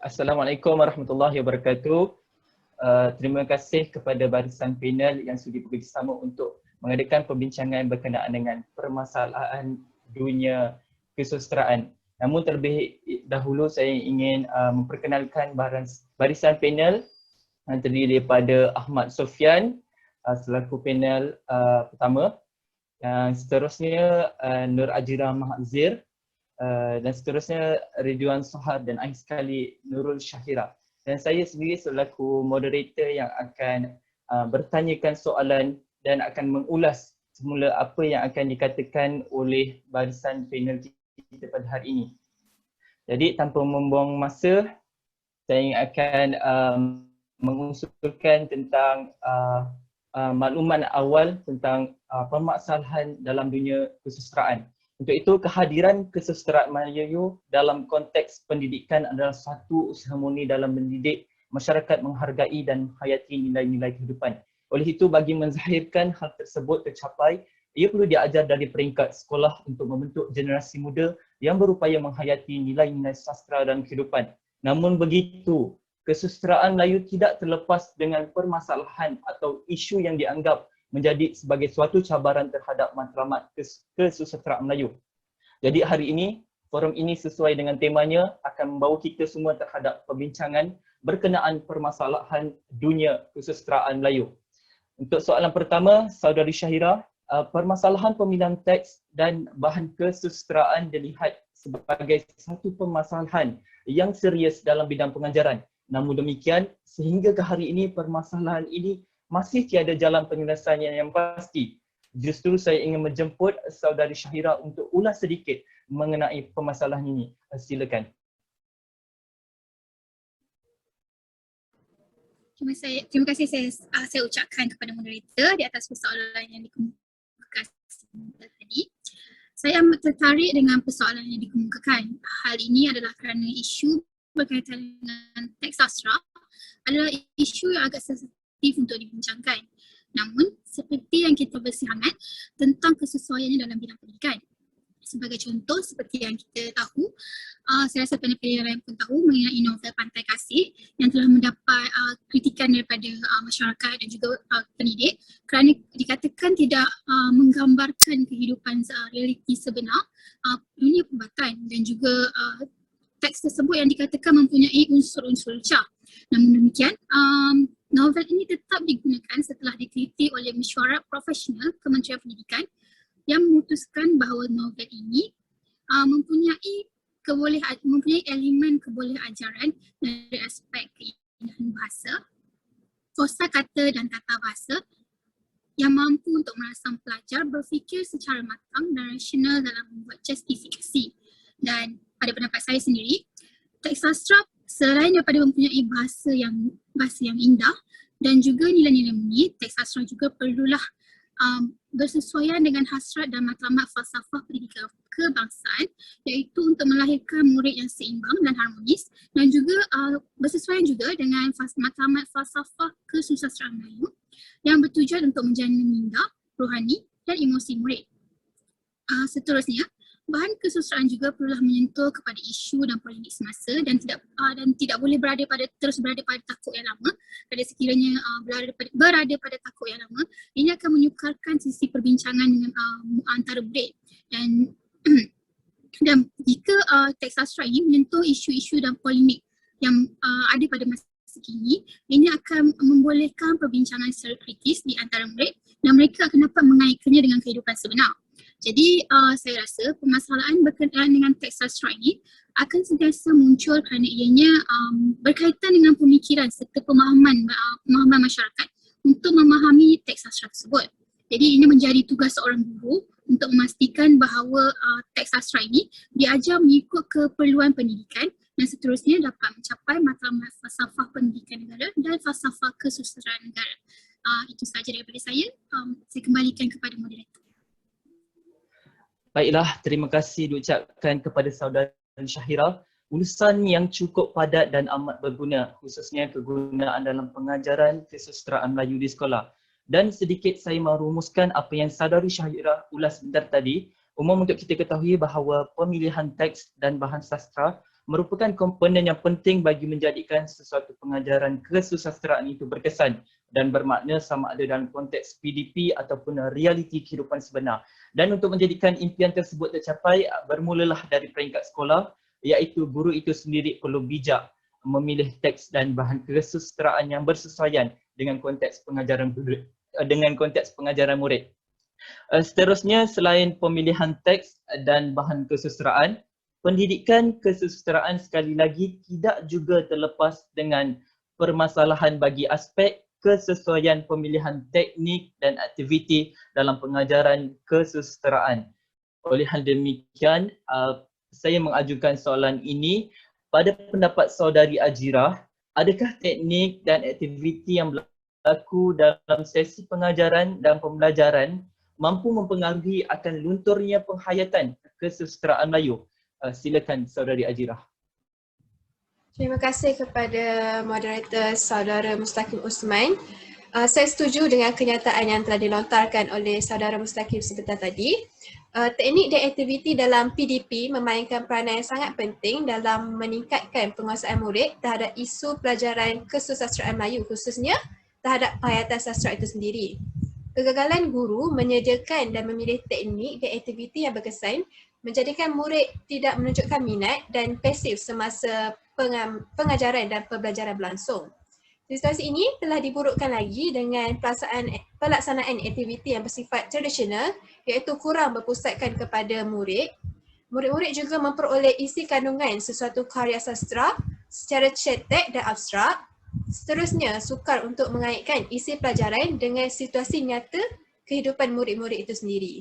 Assalamualaikum warahmatullahi wabarakatuh. Terima kasih kepada barisan panel yang sudi bekerjasama untuk mengadakan perbincangan berkenaan dengan permasalahan dunia kesusastraan. Namun terlebih dahulu saya ingin memperkenalkan barisan panel yang terdiri daripada Ahmad Sofyan selaku panel pertama. Seterusnya Nur Ajira Mahzir, dan seterusnya Ridwan Sohar dan akhir sekali Nurul Syahira. Dan saya sendiri selaku moderator yang akan bertanyakan soalan dan akan mengulas semula apa yang akan dikatakan oleh barisan panel kita pada hari ini. Jadi tanpa membuang masa, saya akan mengusulkan tentang makluman awal tentang permasalahan dalam dunia kesusastraan. Untuk itu, kehadiran kesusastraan Melayu dalam konteks pendidikan adalah satu usaha murni dalam mendidik masyarakat menghargai dan menghayati nilai-nilai kehidupan. Oleh itu, bagi menzahirkan hal tersebut tercapai, ia perlu diajar dari peringkat sekolah untuk membentuk generasi muda yang berupaya menghayati nilai-nilai sastra dan kehidupan. Namun begitu, kesusastraan Melayu tidak terlepas dengan permasalahan atau isu yang dianggap menjadi sebagai suatu cabaran terhadap matlamat kesusastraan Melayu. Jadi hari ini, forum ini sesuai dengan temanya akan membawa kita semua terhadap perbincangan berkenaan permasalahan dunia kesusastraan Melayu. Untuk soalan pertama, Saudari Syahira, permasalahan pemilihan teks dan bahan kesusastraan dilihat sebagai satu permasalahan yang serius dalam bidang pengajaran. Namun demikian, sehingga ke hari ini permasalahan ini masih tiada jalan penyelesaian yang pasti. Justru saya ingin menjemput Saudari Syahira untuk ulas sedikit mengenai permasalahan ini. Silakan. Terima kasih saya ucapkan kepada moderator di atas persoalan yang dikemukakan tadi. Saya amat tertarik dengan persoalan yang dikemukakan. Hal ini adalah kerana isu berkaitan dengan teks sastra adalah isu yang agak sensitif untuk dibincangkan. Namun, seperti yang kita bersehangat tentang kesesuaiannya dalam bidang pendidikan. Sebagai contoh, seperti yang kita tahu, saya rasa penelitian lain pun tahu mengenai novel Pantai Kasih yang telah mendapat kritikan daripada masyarakat dan juga pendidik kerana dikatakan tidak menggambarkan kehidupan realiti sebenar dunia perubatan dan juga teks tersebut yang dikatakan mempunyai unsur-unsur lucah. Namun demikian, novel ini tetap digunakan setelah diteliti oleh mesyuarat profesional Kementerian Pendidikan yang memutuskan bahawa novel ini mempunyai elemen kebolehajaran dari aspek keindahan bahasa, kosakata dan tata bahasa yang mampu untuk merangsang pelajar berfikir secara matang dan rasional dalam membuat justifikasi. Dan pada pendapat saya sendiri, teks sastra selain daripada mempunyai bahasa yang indah dan juga nilai-nilai murni, teks sastra juga perlulah bersesuaian dengan hasrat dan matlamat falsafah pendidikan kebangsaan, iaitu untuk melahirkan murid yang seimbang dan harmonis dan juga bersesuaian juga dengan matlamat falsafah kesusastraan Melayu yang bertujuan untuk menjamin minda, rohani dan emosi murid. Seterusnya, bahan kesusastraan juga perlulah menyentuh kepada isu dan polemik semasa dan tidak boleh terus berada pada takut yang lama. Kerana sekiranya berada pada takut yang lama, ini akan menyukarkan sisi perbincangan dengan antara murid. Dan jika teks sastra ini menyentuh isu-isu dan polemik yang ada pada masa kini, ini akan membolehkan perbincangan secara kritis di antara murid dan mereka akan dapat mengaitkannya dengan kehidupan sebenar. Jadi saya rasa permasalahan berkaitan dengan teks sastra ini akan sentiasa muncul kerana ianya berkaitan dengan pemikiran serta pemahaman masyarakat untuk memahami teks sastra tersebut. Jadi ini menjadi tugas seorang guru untuk memastikan bahawa teks sastra ini diajar mengikut keperluan pendidikan dan seterusnya dapat mencapai matlamat falsafah pendidikan negara dan falsafah kesusastraan negara. Itu sahaja daripada saya. Saya kembalikan kepada moderator. Baiklah, terima kasih diucapkan kepada Saudari Syahira. Ulasan yang cukup padat dan amat berguna, khususnya kegunaan dalam pengajaran kesusastraan Melayu di sekolah. Dan sedikit saya merumuskan apa yang Saudari Syahira ulas sebentar tadi. Umum untuk kita ketahui bahawa pemilihan teks dan bahan sastra merupakan komponen yang penting bagi menjadikan sesuatu pengajaran kesusasteraan itu berkesan dan bermakna sama ada dalam konteks PDP ataupun realiti kehidupan sebenar. Dan untuk menjadikan impian tersebut tercapai, bermulalah dari peringkat sekolah, iaitu guru itu sendiri perlu bijak memilih teks dan bahan kesusasteraan yang bersesuaian dengan konteks pengajaran murid. Seterusnya, selain pemilihan teks dan bahan kesusasteraan, pendidikan kesusasteraan sekali lagi tidak juga terlepas dengan permasalahan bagi aspek kesesuaian pemilihan teknik dan aktiviti dalam pengajaran kesusasteraan. Oleh hal demikian, saya mengajukan soalan ini. Pada pendapat saudari Ajirah, adakah teknik dan aktiviti yang berlaku dalam sesi pengajaran dan pembelajaran mampu mempengaruhi akan lunturnya penghayatan kesusasteraan Melayu? Silakan saudari Ajirah. Terima kasih kepada moderator saudara Mustaqim Osman. Saya setuju dengan kenyataan yang telah dilontarkan oleh saudara Mustaqim sebentar tadi. Teknik dan aktiviti dalam PDP memainkan peranan yang sangat penting dalam meningkatkan penguasaan murid terhadap isu pelajaran kesusasteraan Melayu, khususnya terhadap penghayatan sastra itu sendiri. Kegagalan guru menyediakan dan memilih teknik dan aktiviti yang berkesan menjadikan murid tidak menunjukkan minat dan pasif semasa pengajaran dan pembelajaran berlangsung. Situasi ini telah diburukkan lagi dengan pelaksanaan aktiviti yang bersifat tradisional, iaitu kurang berpusatkan kepada murid. Murid-murid juga memperoleh isi kandungan sesuatu karya sastra secara cetek dan abstrak. Seterusnya, sukar untuk mengaitkan isi pelajaran dengan situasi nyata kehidupan murid-murid itu sendiri.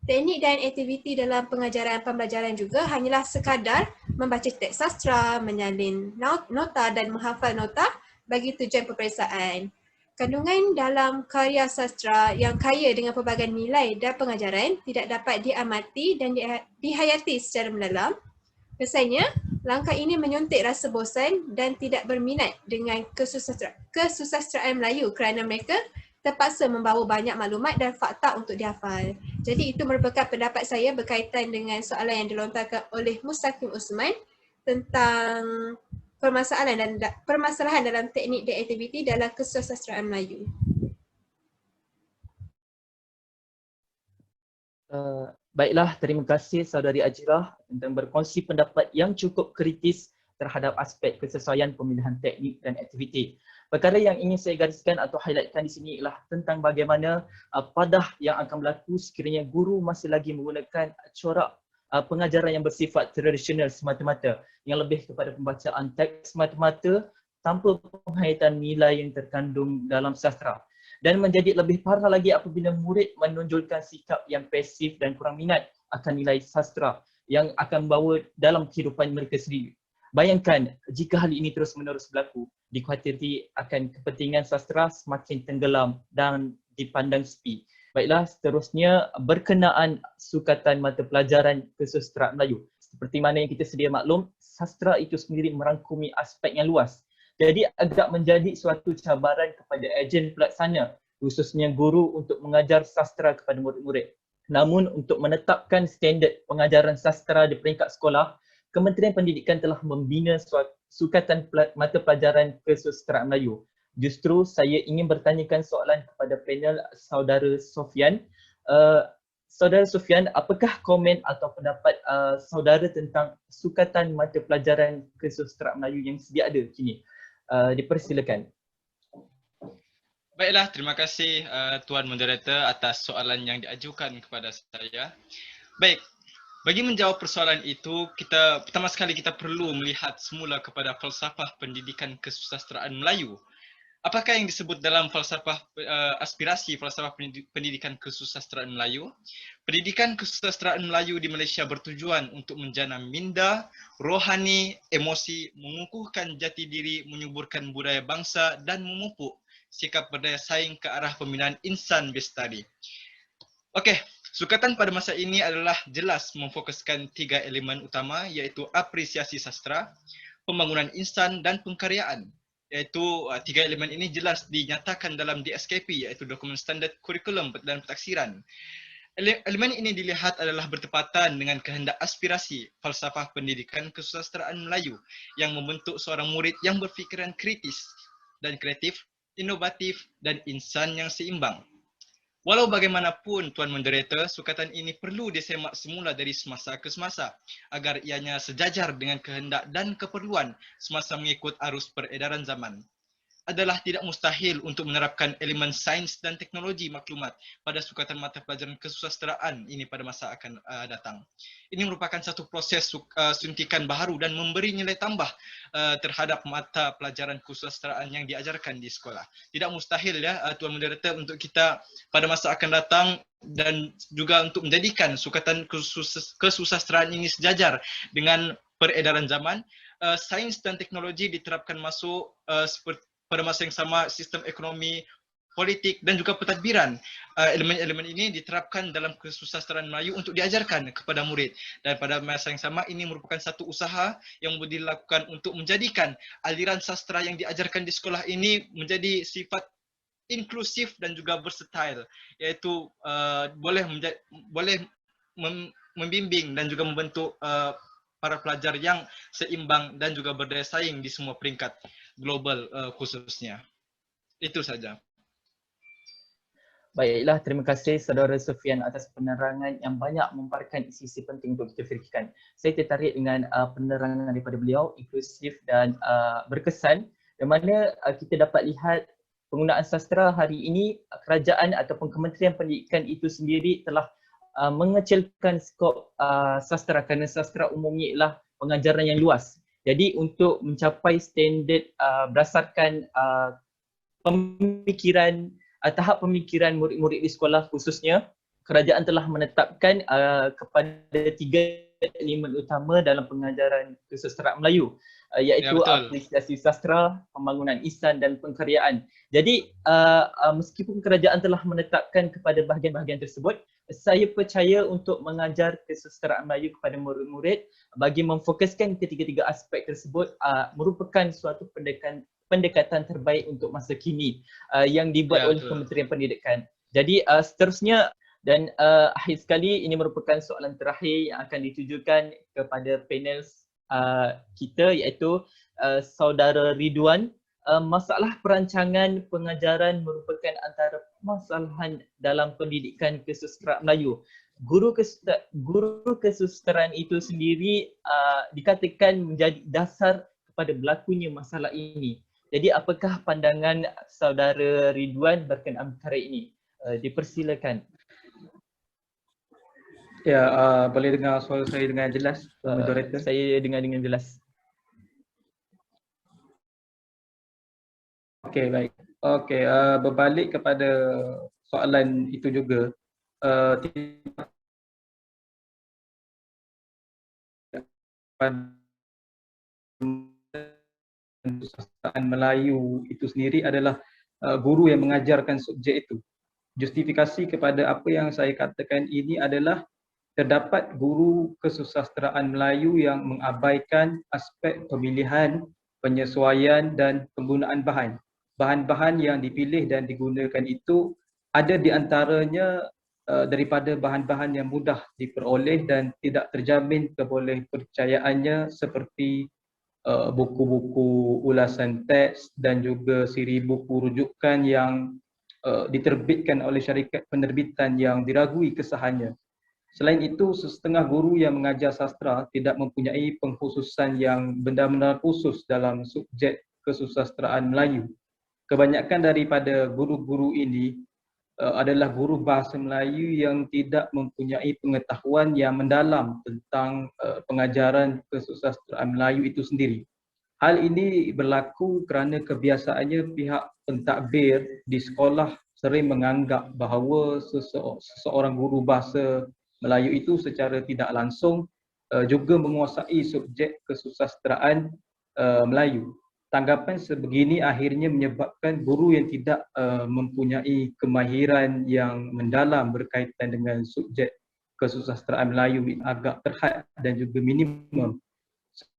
Teknik dan aktiviti dalam pengajaran pembelajaran juga hanyalah sekadar membaca teks sastra, menyalin nota dan menghafal nota bagi tujuan peperiksaan. Kandungan dalam karya sastra yang kaya dengan pelbagai nilai dan pengajaran tidak dapat diamati dan dihayati secara mendalam. Kesannya, langkah ini menyuntik rasa bosan dan tidak berminat dengan kesusasteraan Melayu kerana mereka terpaksa membawa banyak maklumat dan fakta untuk dihafal. Jadi itu merupakan pendapat saya berkaitan dengan soalan yang dilontarkan oleh Mustaqim Osman tentang permasalahan dalam teknik dan aktiviti dalam kesusasteraan Melayu. Baiklah, terima kasih saudari Ajirah tentang berkongsi pendapat yang cukup kritis terhadap aspek kesesuaian pemilihan teknik dan aktiviti. Perkara yang ingin saya gariskan atau highlightkan di sini ialah tentang bagaimana padah yang akan berlaku sekiranya guru masih lagi menggunakan corak pengajaran yang bersifat tradisional semata-mata, yang lebih kepada pembacaan teks semata-mata tanpa penghayatan nilai yang terkandung dalam sastra. Dan menjadi lebih parah lagi apabila murid menonjolkan sikap yang pasif dan kurang minat akan nilai sastra yang akan bawa dalam kehidupan mereka sendiri. Bayangkan jika hal ini terus-menerus berlaku, dikhawatirkan akan kepentingan sastra semakin tenggelam dan dipandang sepi. Baiklah, seterusnya berkenaan sukatan mata pelajaran kesusasteraan Melayu. Seperti mana yang kita sedia maklum, sastra itu sendiri merangkumi aspek yang luas. Jadi agak menjadi suatu cabaran kepada ejen pelaksana, khususnya guru untuk mengajar sastra kepada murid-murid. Namun untuk menetapkan standard pengajaran sastra di peringkat sekolah, Kementerian Pendidikan telah membina sukatan mata pelajaran kesusasteraan Melayu. Justru saya ingin bertanyakan soalan kepada panel saudara Sofian. Saudara Sofian, apakah komen atau pendapat saudara tentang sukatan mata pelajaran kesusasteraan Melayu yang sedia ada kini? Dipersilakan. Baiklah, terima kasih Tuan Moderator atas soalan yang diajukan kepada saya. Baik, bagi menjawab persoalan itu, pertama sekali kita perlu melihat semula kepada falsafah pendidikan kesusasteraan Melayu. Apakah yang disebut dalam falsafah aspirasi falsafah pendidikan kesusasteraan Melayu? Pendidikan kesusasteraan Melayu di Malaysia bertujuan untuk menjana minda, rohani, emosi, mengukuhkan jati diri, menyuburkan budaya bangsa dan memupuk sikap berdaya saing ke arah pembinaan insan bestari. Okey, sukatan pada masa ini adalah jelas memfokuskan 3 elemen utama, iaitu apresiasi sastra, pembangunan insan dan pengkaryaan. Iaitu 3 elemen ini jelas dinyatakan dalam DSKP, iaitu Dokumen Standard Kurikulum dan Pentaksiran. Elemen ini dilihat adalah bertepatan dengan kehendak aspirasi falsafah pendidikan kesusasteraan Melayu yang membentuk seorang murid yang berfikiran kritis dan kreatif, inovatif dan insan yang seimbang. Walau bagaimanapun, Tuan Moderator, sukatan ini perlu disemak semula dari semasa ke semasa agar ianya sejajar dengan kehendak dan keperluan semasa mengikut arus peredaran zaman. Adalah tidak mustahil untuk menerapkan elemen sains dan teknologi maklumat pada sukatan mata pelajaran kesusasteraan ini pada masa akan datang. Ini merupakan satu proses suntikan baharu dan memberi nilai tambah terhadap mata pelajaran kesusasteraan yang diajarkan di sekolah. Tidak mustahil ya Tuan Moderator untuk kita pada masa akan datang dan juga untuk menjadikan sukatan kesusasteraan ini sejajar dengan peredaran zaman, sains dan teknologi diterapkan masuk seperti pada masa yang sama sistem ekonomi, politik dan juga pentadbiran. Elemen-elemen ini diterapkan dalam kesusasteraan Melayu untuk diajarkan kepada murid, dan pada masa yang sama ini merupakan satu usaha yang dilakukan untuk menjadikan aliran sastra yang diajarkan di sekolah ini menjadi sifat inklusif dan juga versatile, iaitu boleh membimbing dan juga membentuk para pelajar yang seimbang dan juga berdaya saing di semua peringkat global khususnya. Itu saja. Baiklah, terima kasih Saudara Sofian atas penerangan yang banyak memaparkan isi-isi penting untuk kita fikirkan. Saya tertarik dengan penerangan daripada beliau, inklusif dan berkesan, di mana kita dapat lihat penggunaan sastra hari ini, kerajaan ataupun Kementerian Pendidikan itu sendiri telah mengecilkan skop sastra kerana sastra umumnya ialah pengajaran yang luas. Jadi untuk mencapai standard berdasarkan pemikiran, tahap pemikiran murid-murid di sekolah khususnya, kerajaan telah menetapkan kepada 3 elemen utama dalam pengajaran kesusasteraan Melayu, iaitu apresiasi sastra, pembangunan lisan dan pengkaryaan. Jadi meskipun kerajaan telah menetapkan kepada bahagian-bahagian tersebut, saya percaya untuk mengajar kesusasteraan Melayu kepada murid-murid bagi memfokuskan ketiga-tiga aspek tersebut merupakan suatu pendekatan terbaik untuk masa kini yang dibuat oleh Kementerian Pendidikan. Jadi seterusnya dan akhir sekali, ini merupakan soalan terakhir yang akan ditujukan kepada panel kita, iaitu Saudara Ridwan. Masalah perancangan pengajaran merupakan antara permasalahan dalam pendidikan kesusasteraan Melayu. Guru kesusasteraan itu sendiri dikatakan menjadi dasar kepada berlakunya masalah ini. Jadi apakah pandangan Saudara Ridwan berkenaan perkara ini? Dipersilakan. Ya, boleh dengar suara saya dengan jelas, Moderator? Saya dengar dengan jelas. Okey, baik. Okey, berbalik kepada soalan itu juga, kesusasteraan Melayu itu sendiri adalah guru yang mengajarkan subjek itu. Justifikasi kepada apa yang saya katakan ini adalah terdapat guru kesusasteraan Melayu yang mengabaikan aspek pemilihan, penyesuaian dan penggunaan bahan. Bahan-bahan yang dipilih dan digunakan itu ada di antaranya daripada bahan-bahan yang mudah diperoleh dan tidak terjamin keboleh percayaannya seperti buku-buku ulasan teks dan juga siri buku rujukan yang diterbitkan oleh syarikat penerbitan yang diragui kesahannya. Selain itu, setengah guru yang mengajar sastra tidak mempunyai pengkhususan yang benar-benar khusus dalam subjek kesusasteraan Melayu. Kebanyakan daripada guru-guru ini adalah guru bahasa Melayu yang tidak mempunyai pengetahuan yang mendalam tentang pengajaran kesusasteraan Melayu itu sendiri. Hal ini berlaku kerana kebiasaannya pihak pentadbir di sekolah sering menganggap bahawa seseorang guru bahasa Melayu itu secara tidak langsung juga menguasai subjek kesusasteraan Melayu. Tanggapan sebegini akhirnya menyebabkan guru yang tidak mempunyai kemahiran yang mendalam berkaitan dengan subjek kesusasteraan Melayu agak terhad dan juga minimum.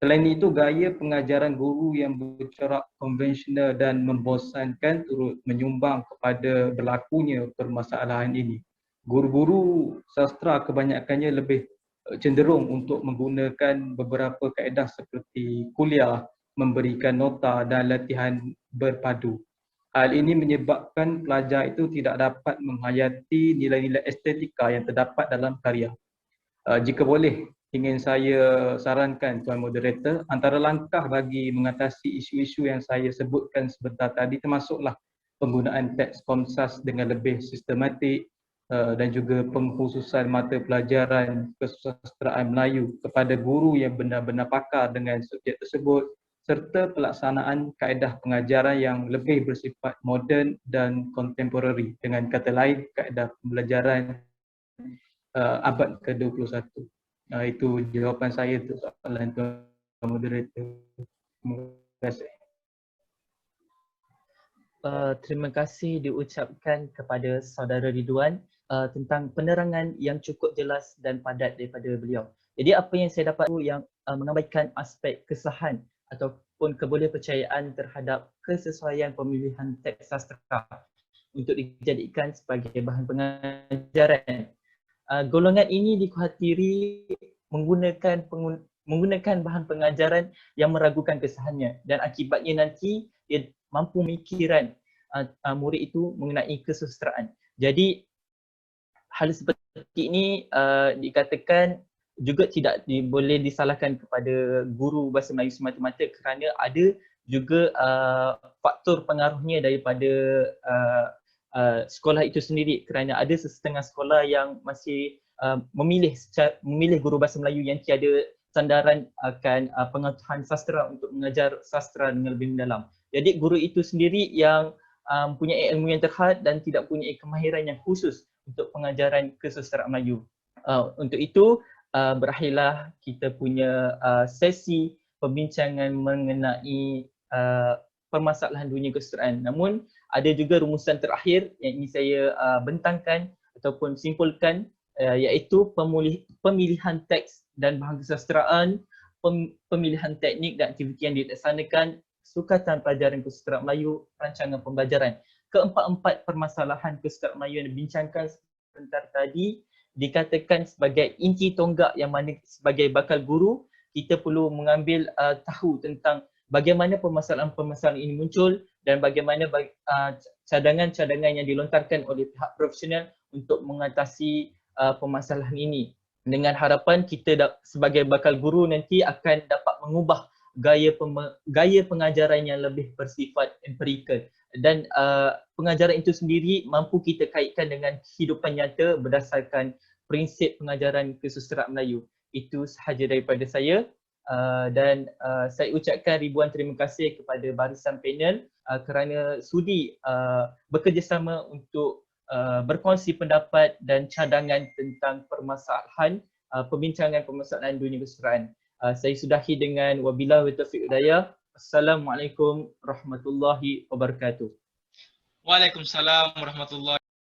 Selain itu, gaya pengajaran guru yang bercorak konvensional dan membosankan turut menyumbang kepada berlakunya permasalahan ini. guru-guru sastra kebanyakannya lebih cenderung untuk menggunakan beberapa kaedah seperti kuliah, memberikan nota dan latihan berpadu. Hal ini menyebabkan pelajar itu tidak dapat menghayati nilai-nilai estetika yang terdapat dalam karya. Jika boleh, ingin saya sarankan Tuan Moderator, antara langkah bagi mengatasi isu-isu yang saya sebutkan sebentar tadi termasuklah penggunaan teks Komsas dengan lebih sistematik dan juga pengkhususan mata pelajaran kesusastraan Melayu kepada guru yang benar-benar pakar dengan subjek tersebut, serta pelaksanaan kaedah pengajaran yang lebih bersifat moden dan kontemporari, dengan kata lain kaedah pembelajaran abad ke-21. Itu jawapan saya untuk soalan Tuan Moderator. Terima kasih. Terima kasih diucapkan kepada Saudara Ridwan tentang penerangan yang cukup jelas dan padat daripada beliau. Jadi apa yang saya dapat yang mengabaikan aspek kesahan ataupun kebolehpercayaan terhadap kesesuaian pemilihan teks sastra untuk dijadikan sebagai bahan pengajaran. Golongan ini dikhawatiri menggunakan bahan pengajaran yang meragukan kesahannya, dan akibatnya nanti ia mampu pemikiran murid itu mengenai kesusastraan. Jadi hal seperti ini dikatakan juga tidak boleh disalahkan kepada guru bahasa Melayu semata-mata, kerana ada juga faktor pengaruhnya daripada sekolah itu sendiri, kerana ada setengah sekolah yang masih memilih guru bahasa Melayu yang tiada sandaran akan pengetahuan sastra untuk mengajar sastra dengan lebih mendalam. Jadi guru itu sendiri yang mempunyai ilmu yang terhad dan tidak punya kemahiran yang khusus untuk pengajaran kesusastraan Melayu. Untuk itu berakhirlah kita punya sesi pembincangan mengenai permasalahan dunia kesusastraan. Namun ada juga rumusan terakhir yang ingin saya bentangkan ataupun simpulkan, iaitu pemilihan teks dan bahan kesusastraan, pemilihan teknik dan aktiviti yang dilaksanakan, sukatan pelajaran kesusastraan Melayu, rancangan pembelajaran. Keempat-empat permasalahan kesusastraan Melayu yang dibincangkan sebentar tadi dikatakan sebagai inti tonggak yang mana sebagai bakal guru kita perlu mengambil tahu tentang bagaimana permasalahan-permasalahan ini muncul dan bagaimana cadangan-cadangan yang dilontarkan oleh pihak profesional untuk mengatasi permasalahan ini. Dengan harapan kita sebagai bakal guru nanti akan dapat mengubah gaya pengajaran yang lebih bersifat empirikal, dan pengajaran itu sendiri mampu kita kaitkan dengan kehidupan nyata berdasarkan prinsip pengajaran kesusastraan Melayu. Itu sahaja daripada saya. Dan saya ucapkan ribuan terima kasih kepada barisan panel kerana sudi bekerjasama untuk berkongsi pendapat dan cadangan tentang permasalahan pembincangan permasalahan dunia kesusastraan. Saya sudahi dengan wabillahi taufiq hidayah. Assalamualaikum warahmatullahi wabarakatuh. Waalaikumsalam warahmatullahi